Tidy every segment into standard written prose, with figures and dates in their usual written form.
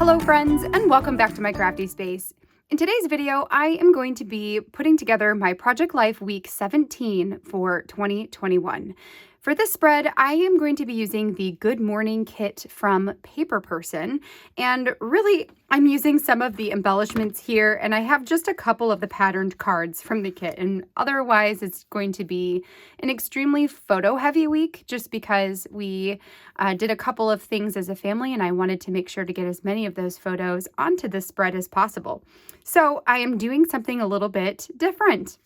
Hello friends, and welcome back to my crafty space. In today's video, I am going to be putting together my Project Life Week 17 for 2021. For this spread, I am going to be using the Good Morning kit from Paper Person, and really, I'm using some of the embellishments here, and I have just a couple of the patterned cards from the kit, and otherwise it's going to be an extremely photo-heavy week, just because we did a couple of things as a family, and I wanted to make sure to get as many of those photos onto this spread as possible. So I am doing something a little bit different.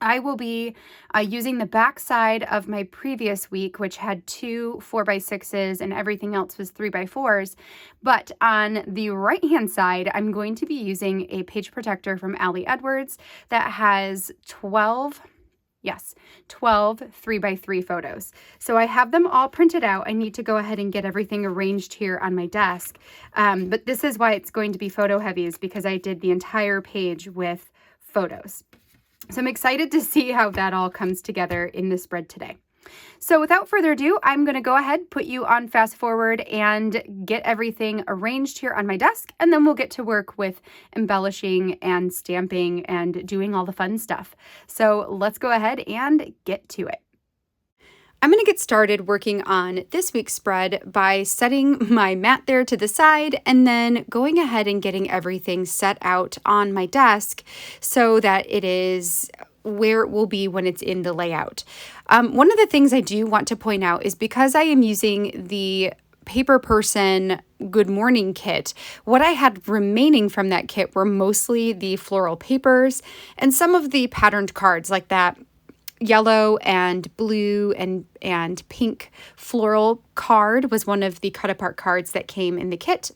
I will be using the back side of my previous week, which had 2 4x6s and everything else was 3x4s. But on the right-hand side, I'm going to be using a page protector from Ali Edwards that has 12 3x3 photos. So I have them all printed out. I need to go ahead and get everything arranged here on my desk. But this is why it's going to be photo heavy, is because I did the entire page with photos. So I'm excited to see how that all comes together in the spread today. So without further ado, I'm going to go ahead, put you on fast forward and get everything arranged here on my desk, and then we'll get to work with embellishing and stamping and doing all the fun stuff. So let's go ahead and get to it. I'm going to get started working on this week's spread by setting my mat there to the side and then going ahead and getting everything set out on my desk so that it is where it will be when it's in the layout. One of the things I do want to point out is because I am using the Paper Person Good Morning kit, what I had remaining from that kit were mostly the floral papers and some of the patterned cards like that yellow and blue and pink floral card was one of the cut apart cards that came in the kit.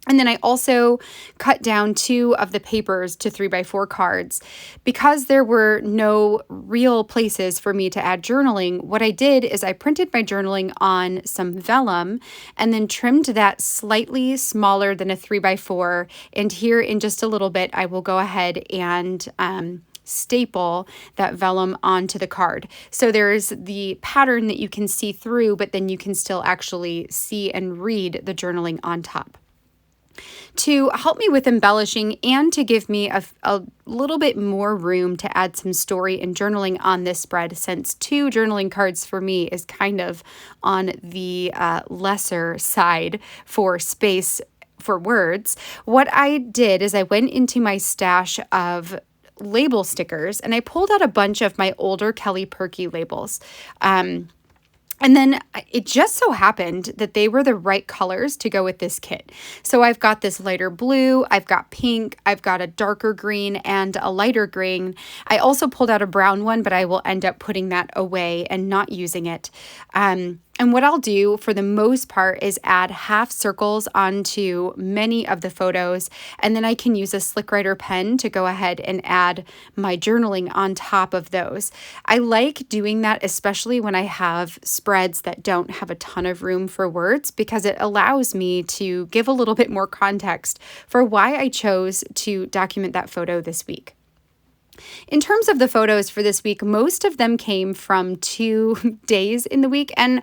And then I also cut down 2 of the papers to 3x4 cards. Because there were no real places for me to add journaling, what I did is I printed my journaling on some vellum and then trimmed that slightly smaller than a 3x4. And here in just a little bit, I will go ahead and staple that vellum onto the card. So there's the pattern that you can see through, but then you can still actually see and read the journaling on top. To help me with embellishing and to give me a little bit more room to add some story and journaling on this spread, since 2 journaling cards for me is kind of on the lesser side for space for words, what I did is I went into my stash of label stickers and I pulled out a bunch of my older Kelly Perky labels. And then it just so happened that they were the right colors to go with this kit. So I've got this lighter blue, I've got pink, I've got a darker green and a lighter green. I also pulled out a brown one, but I will end up putting that away and not using it. And what I'll do for the most part is add half circles onto many of the photos, and then I can use a slick writer pen to go ahead and add my journaling on top of those. I like doing that, especially when I have spreads that don't have a ton of room for words, because it allows me to give a little bit more context for why I chose to document that photo this week. In terms of the photos for this week, most of them came from 2 days in the week, and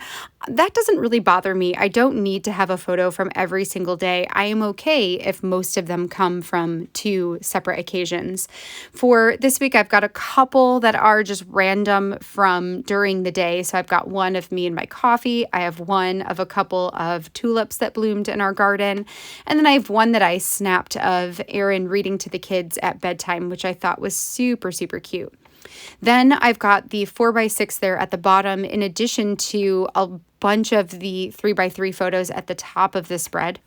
that doesn't really bother me. I don't need to have a photo from every single day. I am okay if most of them come from 2 separate occasions. For this week, I've got a couple that are just random from during the day. So I've got one of me and my coffee. I have one of a couple of tulips that bloomed in our garden. And then I have one that I snapped of Erin reading to the kids at bedtime, which I thought was super, super cute. Then I've got the 4x6 there at the bottom, in addition to a bunch of the 3x3 photos at the top of the spread.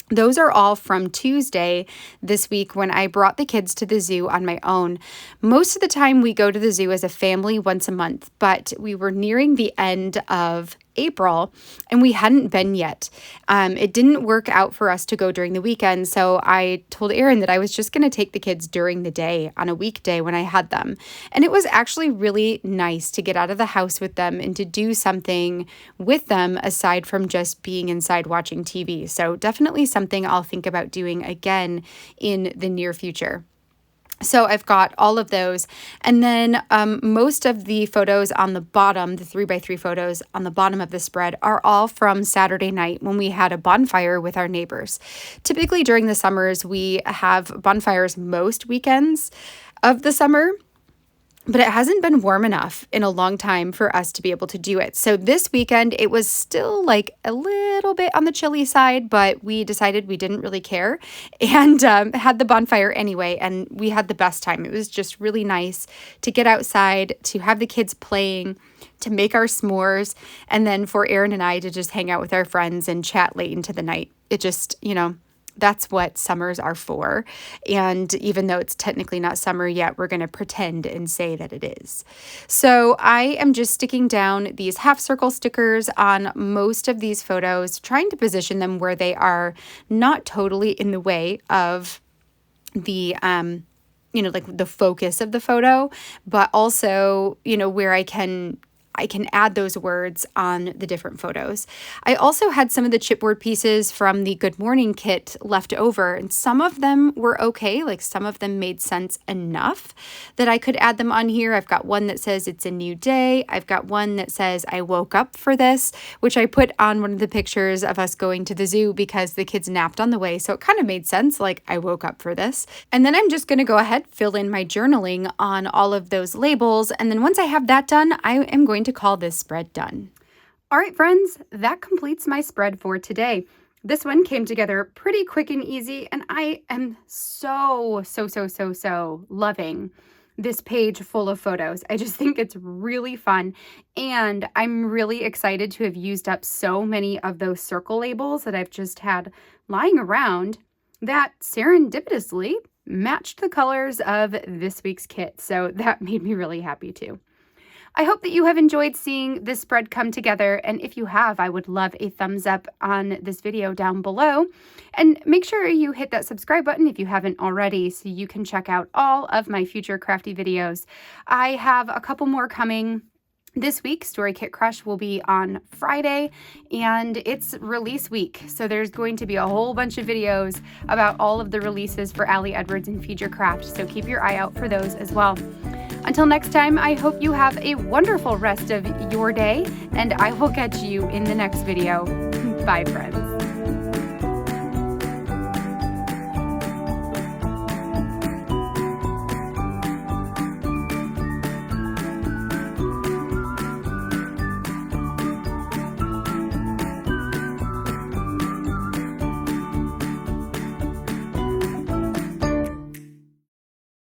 Those are all from Tuesday this week when I brought the kids to the zoo on my own. Most of the time we go to the zoo as a family once a month, but we were nearing the end of April and we hadn't been yet. It didn't work out for us to go during the weekend, so I told Erin that I was just going to take the kids during the day on a weekday when I had them. And it was actually really nice to get out of the house with them and to do something with them aside from just being inside watching TV. So definitely something I'll think about doing again in the near future. So I've got all of those. And then most of the photos on the bottom, the 3x3 photos on the bottom of the spread, are all from Saturday night when we had a bonfire with our neighbors. Typically during the summers, we have bonfires most weekends of the summer, but it hasn't been warm enough in a long time for us to be able to do it. So this weekend, it was still like a little bit on the chilly side, but we decided we didn't really care and had the bonfire anyway. And we had the best time. It was just really nice to get outside, to have the kids playing, to make our s'mores, and then for Aaron and I to just hang out with our friends and chat late into the night. It just, that's what summers are for. And even though it's technically not summer yet, we're going to pretend and say that it is. So I am just sticking down these half circle stickers on most of these photos, trying to position them where they are not totally in the way of the, like the focus of the photo, but also, where I can add those words on the different photos. I also had some of the chipboard pieces from the Good Morning kit left over, and some of them were okay. Like some of them made sense enough that I could add them on here. I've got one that says it's a new day. I've got one that says I woke up for this, which I put on one of the pictures of us going to the zoo because the kids napped on the way. So it kind of made sense, like I woke up for this. And then I'm just going to go ahead, fill in my journaling on all of those labels. And then once I have that done, I am going to call this spread done. All right, friends, that completes my spread for today. This one came together pretty quick and easy, and I am so loving this page full of photos. I just think it's really fun, and I'm really excited to have used up so many of those circle labels that I've just had lying around that serendipitously matched the colors of this week's kit. So that made me really happy too. I hope that you have enjoyed seeing this spread come together, and if you have, I would love a thumbs up on this video down below. And make sure you hit that subscribe button if you haven't already so you can check out all of my future crafty videos. I have a couple more coming this week. Story Kit Crush will be on Friday, and it's release week. So there's going to be a whole bunch of videos about all of the releases for Allie Edwards and Feed Your Craft, so keep your eye out for those as well. Until next time, I hope you have a wonderful rest of your day, and I will catch you in the next video. Bye, friends.